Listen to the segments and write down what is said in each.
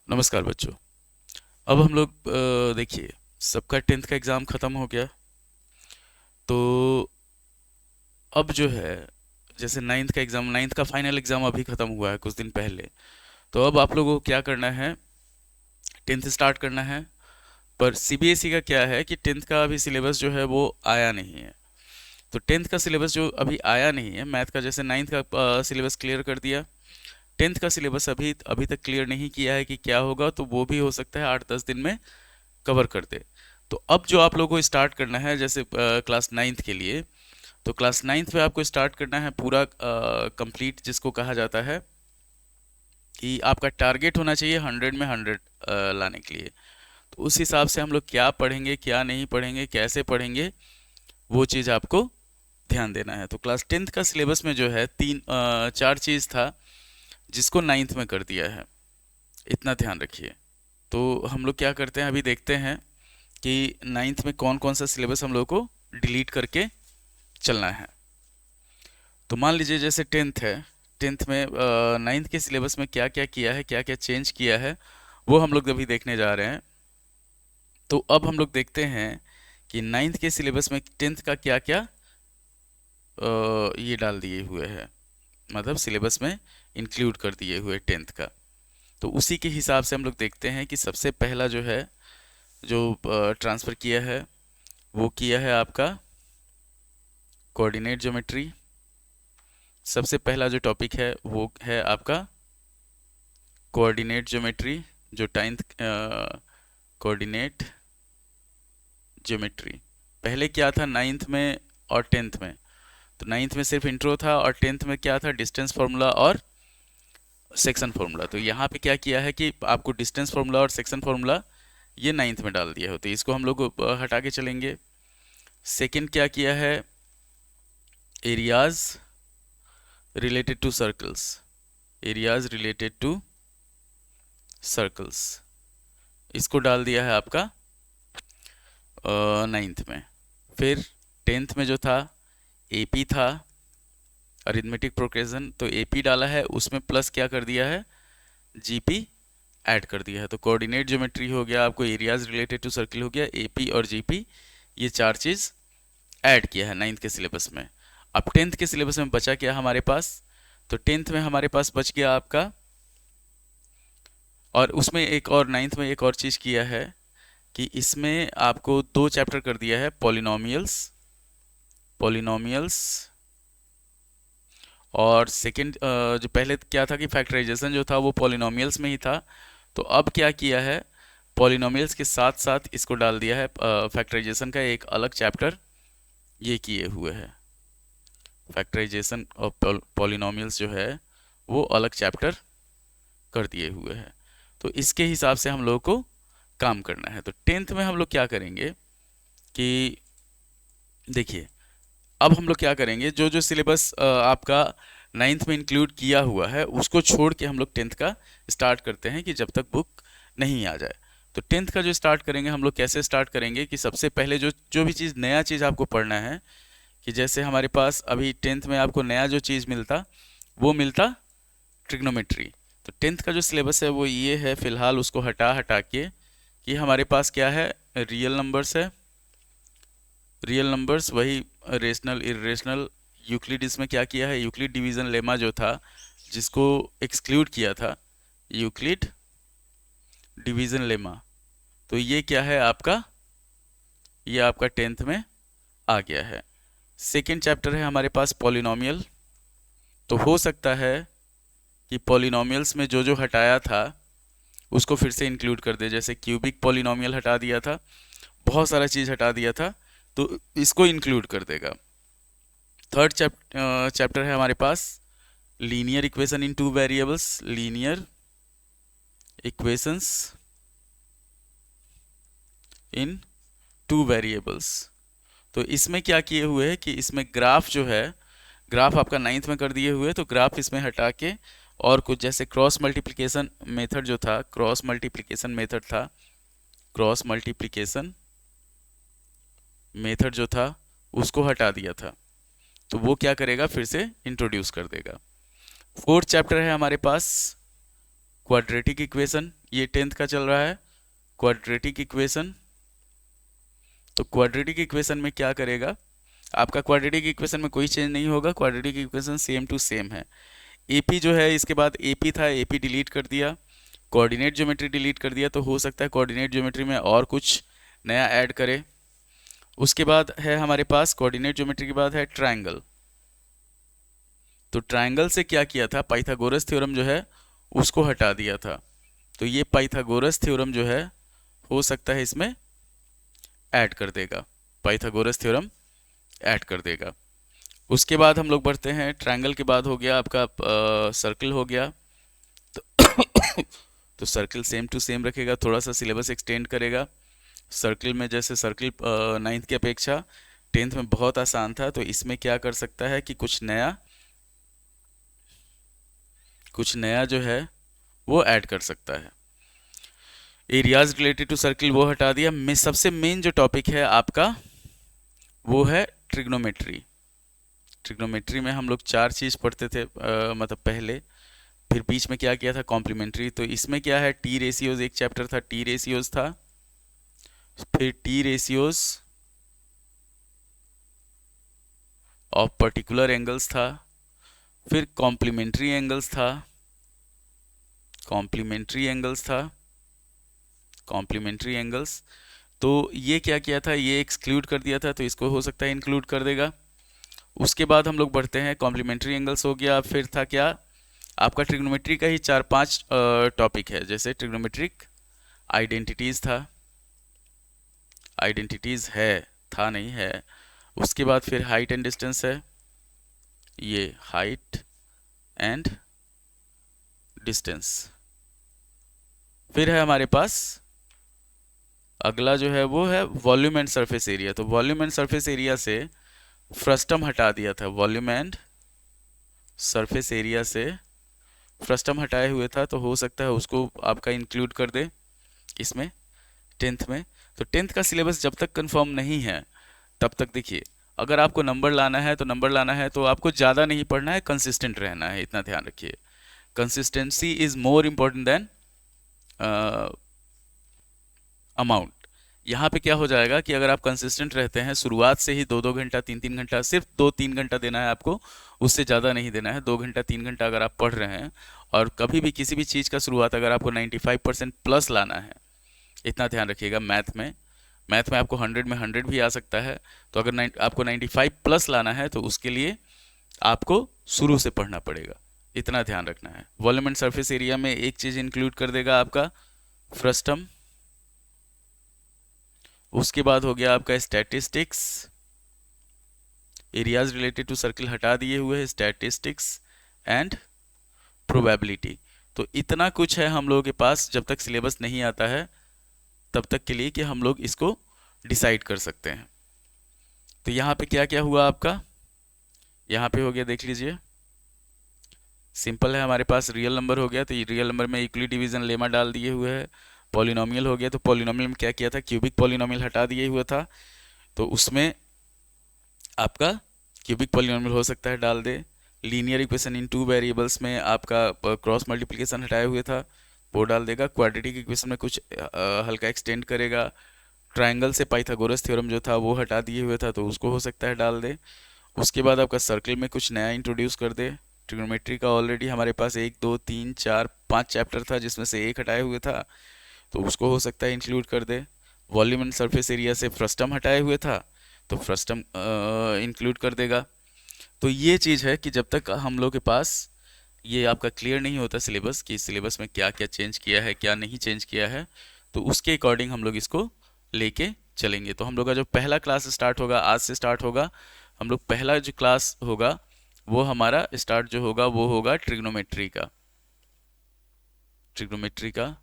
नमस्कार बच्चों। अब हम लोग देखिए, सबका टेंथ का एग्ज़ाम ख़त्म हो गया। तो अब जो है, जैसे नाइन्थ का एग्ज़ाम, नाइन्थ का फाइनल एग्ज़ाम अभी ख़त्म हुआ है कुछ दिन पहले। तो अब आप लोगों को क्या करना है, टेंथ स्टार्ट करना है। पर सीबीएसई का क्या है कि टेंथ का अभी सिलेबस जो है वो आया नहीं है। तो टेंथ का सिलेबस जो अभी आया नहीं है, मैथ का जैसे नाइन्थ का सिलेबस क्लियर कर दिया, टेंथ का सिलेबस अभी अभी तक क्लियर नहीं किया है कि क्या होगा। तो वो भी हो सकता है 8-10 दिन में कवर कर दे। तो अब जो आप लोगों को स्टार्ट करना है, जैसे क्लास नाइन्थ के लिए, तो क्लास नाइन्थ में आपको स्टार्ट करना है पूरा कंप्लीट, जिसको कहा जाता है कि आपका टारगेट होना चाहिए 100 में 100 लाने के लिए। तो उस हिसाब से हम लोग क्या पढ़ेंगे, क्या नहीं पढ़ेंगे, कैसे पढ़ेंगे, वो चीज़ आपको ध्यान देना है। तो क्लास टेंथ का सिलेबस में जो है चार चीज़ था, जिसको नाइन्थ में कर दिया है। इतना ध्यान रखिए। तो हम लोग क्या करते हैं, अभी देखते हैं कि नाइन्थ में कौन कौन सा सिलेबस हम लोग को डिलीट करके चलना है। तो मान लीजिए जैसे टेंथ है, टेंथ में नाइन्थ के सिलेबस में क्या क्या किया है, क्या क्या चेंज किया है, वो हम लोग अभी देखने जा रहे हैं। तो अब हम लोग देखते हैं कि नाइन्थ के सिलेबस में टेंथ का क्या क्या ये डाल दिए हुए हैं, मतलब सिलेबस में इंक्लूड कर दिए हुए टेंथ का। तो उसी के हिसाब से हम लोग देखते हैं कि सबसे पहला जो है, जो ट्रांसफ़र किया है, वो किया है आपका कोऑर्डिनेट ज्योमेट्री। सबसे पहला जो टॉपिक है वो है आपका कोऑर्डिनेट ज्योमेट्री, जो टेंथ कोऑर्डिनेट ज्योमेट्री। पहले क्या था नाइन्थ में और टेंथ में, तो नाइन्थ में सिर्फ इंट्रो था और टेंथ में क्या था, डिस्टेंस फार्मूला और सेक्शन फार्मूला। तो यहाँ पे क्या किया है कि आपको डिस्टेंस फार्मूला और सेक्शन फार्मूला ये नाइन्थ में डाल दिया हो, तो इसको हम लोग हटा के चलेंगे। सेकंड क्या किया है, areas related to circles, areas related to circles, इसको डाल दिया है आपका नाइन्थ में। फिर टेंथ में जो था, एपी था, अरिथमेटिक प्रोग्रेशन, तो एपी डाला है, उसमें प्लस क्या कर दिया है, जीपी ऐड कर दिया है। तो कोऑर्डिनेट ज्योमेट्री हो गया, आपको एरियाज रिलेटेड टू सर्कल हो गया, एपी और जीपी, ये चार चीज़ ऐड किया है नाइन्थ के सिलेबस में। अब टेंथ के सिलेबस में बचा क्या हमारे पास, तो टेंथ में हमारे पास बच गया आपका, और उसमें एक और नाइन्थ में एक और चीज़ किया है कि इसमें आपको दो चैप्टर कर दिया है, पॉलिनोमियल्स, पॉलिनोमियल्स, और सेकंड जो पहले क्या था कि फैक्टराइजेशन जो था वो पॉलिनोमियल्स में ही था। तो अब क्या किया है, पॉलिनोमियल्स के साथ साथ इसको डाल दिया है फैक्टराइजेशन का एक अलग चैप्टर ये किए हुए है। फैक्टराइजेशन और पॉलिनोमियल्स जो है वो अलग चैप्टर कर दिए हुए हैं। तो इसके हिसाब से हम लोगों को काम करना है। तो टेंथ में हम लोग क्या करेंगे कि देखिए, अब हम लोग क्या करेंगे, जो जो सिलेबस आपका नाइन्थ में इंक्लूड किया हुआ है उसको छोड़ के हम लोग टेंथ का स्टार्ट करते हैं, कि जब तक बुक नहीं आ जाए। तो टेंथ का जो स्टार्ट करेंगे हम लोग, कैसे स्टार्ट करेंगे कि सबसे पहले जो जो भी चीज़ नया चीज़ आपको पढ़ना है, कि जैसे हमारे पास अभी टेंथ में आपको नया जो चीज़ मिलता, वो मिलता ट्रिग्नोमेट्री। तो टेंथ का जो सिलेबस है वो ये है फिलहाल, उसको हटा हटा के कि हमारे पास क्या है, रियल नंबर्स है, रियल नंबर्स, वही रेशनल इरेशनल। यूक्लिड इसमें क्या किया है, यूक्लिड डिवीज़न लेमा जो था जिसको एक्सक्लूड किया था, यूक्लिड डिवीज़न लेमा। तो ये क्या है आपका, ये आपका टेंथ में आ गया है। सेकेंड चैप्टर है हमारे पास पॉलिनोमियल। तो हो सकता है कि पॉलिनोमियल्स में जो जो हटाया था उसको फिर से इंक्लूड कर दे, जैसे क्यूबिक पॉलिनोमियल हटा दिया था, बहुत सारा चीज़ हटा दिया था, तो इसको इंक्लूड कर देगा। थर्ड चैप्टर है हमारे पास linear equation in two variables, linear equations in two variables. तो इसमें क्या किए हुए हैं कि इसमें ग्राफ जो है, ग्राफ आपका नाइन्थ में कर दिए हुए, तो ग्राफ इसमें हटा के और कुछ जैसे क्रॉस मल्टीप्लिकेशन मेथड जो था, क्रॉस मल्टीप्लिकेशन मेथड था, क्रॉस मल्टीप्लिकेशन मेथड जो था उसको हटा दिया था। तो वो क्या करेगा, फिर से इंट्रोड्यूस कर देगा। फोर्थ चैप्टर है हमारे पास क्वाड्रेटिक इक्वेशन, ये 10th का चल रहा है क्वाड्रेटिक इक्वेशन। तो क्वाड्रेटिक इक्वेशन में क्या करेगा, आपका क्वाड्रेटिक इक्वेशन में कोई चेंज नहीं होगा, quadratic equation same to same है। एपी जो है, इसके बाद एपी था, एपी डिलीट कर दिया, कोऑर्डिनेट ज्योमेट्री डिलीट कर दिया, तो हो सकता है कोऑर्डिनेट ज्योमेट्री में और कुछ नया ऐड करे। उसके बाद है हमारे पास कोऑर्डिनेट ज्योमेट्री के बाद है ट्रायंगल। तो ट्रायंगल से क्या किया था, पाइथागोरस थ्योरम जो है उसको हटा दिया था। तो ये पाइथागोरस थ्योरम जो है हो सकता है इसमें ऐड कर देगा, पाइथागोरस थ्योरम ऐड कर देगा। उसके बाद हम लोग बढ़ते हैं, ट्रायंगल के बाद हो गया आपका सर्कल हो गया। तो तो सर्कल सेम टू सेम रखेगा, थोड़ा सा सिलेबस एक्सटेंड करेगा। सर्कल में जैसे सर्कल 9th की अपेक्षा 10th में बहुत आसान था, तो इसमें क्या कर सकता है कि कुछ नया जो है वो ऐड कर सकता है। एरियाज रिलेटेड टू सर्कल वो हटा दिया। सबसे मेन जो टॉपिक है आपका वो है ट्रिग्नोमेट्री। ट्रिग्नोमेट्री में हम लोग 4 चीज़ पढ़ते थे, मतलब पहले, फिर बीच में क्या किया था, कॉम्प्लीमेंट्री। तो इसमें क्या है, टी रेशियोज एक चैप्टर था, टी रेशियोज था, फिर T ratios of particular angles था, फिर कॉम्प्लीमेंट्री एंगल्स था, कॉम्प्लीमेंट्री एंगल्स था, कॉम्प्लीमेंट्री एंगल्स। तो ये क्या किया था, ये एक्सक्लूड कर दिया था, तो इसको हो सकता है इंक्लूड कर देगा। उसके बाद हम लोग बढ़ते हैं, कॉम्प्लीमेंट्री एंगल्स हो गया, फिर था क्या आपका ट्रिग्नोमेट्री का ही 4-5 टॉपिक है, जैसे ट्रिग्नोमेट्रिक आइडेंटिटीज था, आइडेंटिटीज है, था नहीं है। उसके बाद फिर हाइट एंड डिस्टेंस है, ये हाइट एंड डिस्टेंस। फिर है हमारे पास अगला जो है वो है वॉल्यूम एंड सरफेस एरिया। तो वॉल्यूम एंड सरफेस एरिया से फ्रस्टम हटा दिया था, वॉल्यूम एंड सरफेस एरिया से फ्रस्टम हटाए हुए था, तो हो सकता है उसको आपका इंक्लूड कर दे इसमें 10th में। तो 10th का सिलेबस जब तक कंफर्म नहीं है तब तक देखिए, अगर आपको नंबर लाना है तो नंबर लाना है तो आपको ज़्यादा नहीं पढ़ना है, कंसिस्टेंट रहना है, इतना ध्यान रखिए। Consistency is more important then amount. यहाँ पे क्या हो जाएगा कि अगर आप कंसिस्टेंट रहते हैं, शुरुआत से ही 2-2 घंटा 3-3 घंटा, सिर्फ 2-3 घंटा देना है आपको, उससे ज़्यादा नहीं देना है। 2 घंटा 3 घंटा अगर आप पढ़ रहे हैं, और कभी भी किसी भी चीज़ का शुरुआत अगर आपको 95% प्लस लाना है, इतना ध्यान रखिएगा। मैथ में आपको 100 में 100 भी आ सकता है, तो अगर आपको 95 प्लस लाना है तो उसके लिए आपको शुरू से पढ़ना पड़ेगा, इतना ध्यान रखना है। वॉल्यूम एंड सरफेस एरिया में एक चीज़ इंक्लूड कर देगा आपका फ्रस्टम। उसके बाद हो गया आपका statistics, areas related to circle हटा दिए हुए हैं, स्टैटिस्टिक्स एंड प्रोबेबिलिटी। तो इतना कुछ है हम लोगों के पास, जब तक सिलेबस नहीं आता है तब तक के लिए, कि हम लोग इसको डिसाइड कर सकते हैं। तो यहाँ पे क्या क्या हुआ आपका, यहाँ पे हो गया, देख लीजिए, सिंपल है, हमारे पास रियल नंबर हो गया, तो ये रियल नंबर में इक्वली डिवीजन लेमा डाल दिए हुए है। पॉलिनोमियल हो गया, तो पॉलिनोमियल में क्या किया था, क्यूबिक पॉलिनोमियल हटा दिए हुआ था, तो उसमें आपका क्यूबिक पॉलिनोमियल हो सकता है डाल दे। लीनियर इक्वेशन इन 2 वेरिएबल्स में आपका क्रॉस मल्टीप्लिकेशन हटाए हुए था, वो डाल देगा। क्वाड्रेटिक इक्वेशन में कुछ हल्का एक्सटेंड करेगा। ट्रायंगल से पाइथागोरस थ्योरम जो था वो हटा दिए हुए था, तो उसको हो सकता है डाल दे। उसके बाद आपका सर्कल में कुछ नया इंट्रोड्यूस कर दे। ट्रिग्नोमेट्री का ऑलरेडी हमारे पास 1 2 3 4 5 चैप्टर था, जिसमें से एक हटाए हुए था, तो उसको हो सकता है इंक्लूड कर दे। वॉल्यूम एंड सरफेस एरिया से फ्रस्टम हटाए हुए था, तो फ्रस्टम इंक्लूड कर देगा। तो ये चीज़ है कि जब तक हम लोग के पास ये आपका क्लियर नहीं होता सिलेबस, कि सिलेबस में क्या क्या चेंज किया है क्या नहीं चेंज किया है, तो उसके अकॉर्डिंग हम लोग इसको लेके चलेंगे। तो हम लोग का जो पहला क्लास स्टार्ट होगा, आज से स्टार्ट होगा, हम लोग पहला जो क्लास होगा वो हमारा स्टार्ट जो होगा वो होगा ट्रिग्नोमेट्री का, ट्रिग्नोमेट्री का।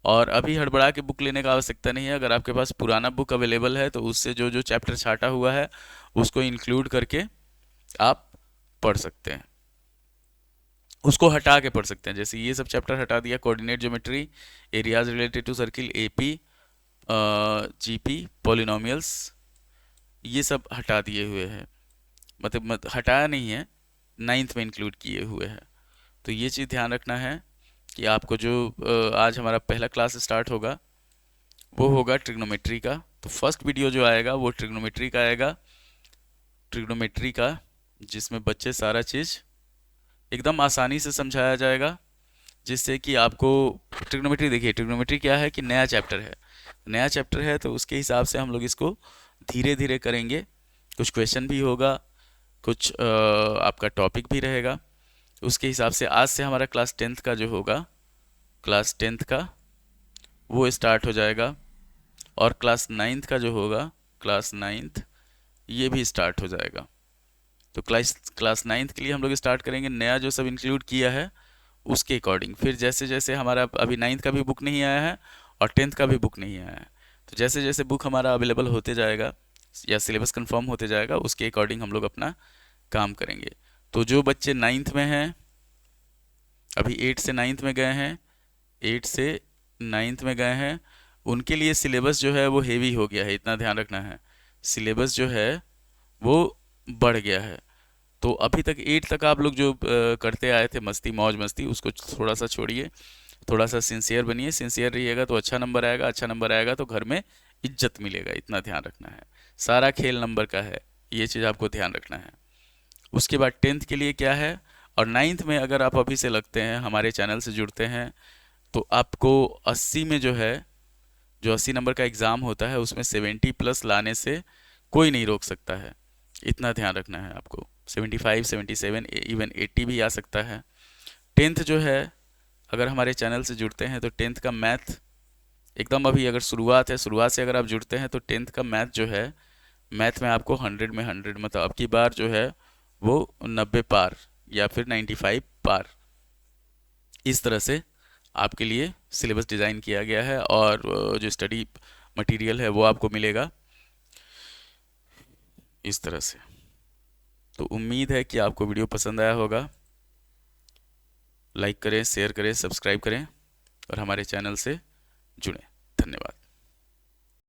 और अभी हड़बड़ा के बुक लेने का आवश्यकता नहीं है, अगर आपके पास पुराना बुक अवेलेबल है तो उससे जो जो चैप्टर छाटा हुआ है उसको इंक्लूड करके आप पढ़ सकते हैं, उसको हटा के पढ़ सकते हैं। जैसे ये सब चैप्टर हटा दिया, coordinate geometry, areas related to circle, AP, GP, polynomials, ये सब हटा दिए हुए हैं, मतलब हटाया नहीं है, 9th में इंक्लूड किए हुए हैं। तो ये चीज़ ध्यान रखना है कि आपको जो आज हमारा पहला क्लास स्टार्ट होगा वो होगा ट्रिग्नोमेट्री का। तो फर्स्ट वीडियो जो आएगा वो ट्रिग्नोमेट्री का आएगा, ट्रिग्नोमेट्री का, जिसमें बच्चे सारा चीज़ एकदम आसानी से समझाया जाएगा, जिससे कि आपको ट्रिग्नोमेट्री, देखिए ट्रिग्नोमेट्री क्या है कि नया चैप्टर है, नया चैप्टर है तो उसके हिसाब से हम लोग इसको धीरे धीरे करेंगे। कुछ क्वेश्चन भी होगा, कुछ आपका टॉपिक भी रहेगा। उसके हिसाब से आज से हमारा क्लास 10th का जो होगा, क्लास 10th का वो स्टार्ट हो जाएगा, और क्लास 9th का जो होगा, क्लास 9th ये भी स्टार्ट हो जाएगा। तो क्लास क्लास 9th के लिए हम लोग स्टार्ट करेंगे नया जो सब इंक्लूड किया है उसके अकॉर्डिंग। फिर जैसे जैसे हमारा अभी 9th का भी बुक नहीं आया है और 10th का भी बुक नहीं आया है, तो जैसे जैसे बुक हमारा अवेलेबल होते जाएगा या सिलेबस कंफर्म होते जाएगा उसके अकॉर्डिंग हम लोग अपना काम करेंगे। तो जो बच्चे 9th में हैं, अभी 8 से 9th में गए हैं, 8 से 9th में गए हैं, उनके लिए सिलेबस जो है वो हेवी हो गया है, इतना ध्यान रखना है। सिलेबस जो है वो बढ़ गया है। तो अभी तक 8 तक आप लोग जो करते आए थे मस्ती मौज मस्ती, उसको थोड़ा सा छोड़िए, थोड़ा सा सिंसियर बनिए। सिंसियर रहिएगा तो अच्छा नंबर आएगा, अच्छा नंबर आएगा तो घर में इज्जत मिलेगा, इतना ध्यान रखना है। सारा खेल नंबर का है, ये चीज़ आपको ध्यान रखना है। उसके बाद 10th के लिए क्या है, और 9th में अगर आप अभी से लगते हैं, हमारे चैनल से जुड़ते हैं, तो आपको 80 में जो है, जो 80 नंबर का एग्ज़ाम होता है उसमें 70 प्लस लाने से कोई नहीं रोक सकता है, इतना ध्यान रखना है आपको। 75, 77, इवन 80 भी आ सकता है। 10th जो है, अगर हमारे चैनल से जुड़ते हैं तो 10th का मैथ एकदम, अभी अगर शुरुआत है, शुरुआत से अगर आप जुड़ते हैं तो 10th का मैथ जो है, मैथ में आपको 100 में 100, मतलब अब की बार जो है वो 90 पार या फिर 95 पार, इस तरह से आपके लिए सिलेबस डिज़ाइन किया गया है। और जो स्टडी मटेरियल है वो आपको मिलेगा इस तरह से। तो उम्मीद है कि आपको वीडियो पसंद आया होगा। लाइक करें, शेयर करें, सब्सक्राइब करें और हमारे चैनल से जुड़ें। धन्यवाद।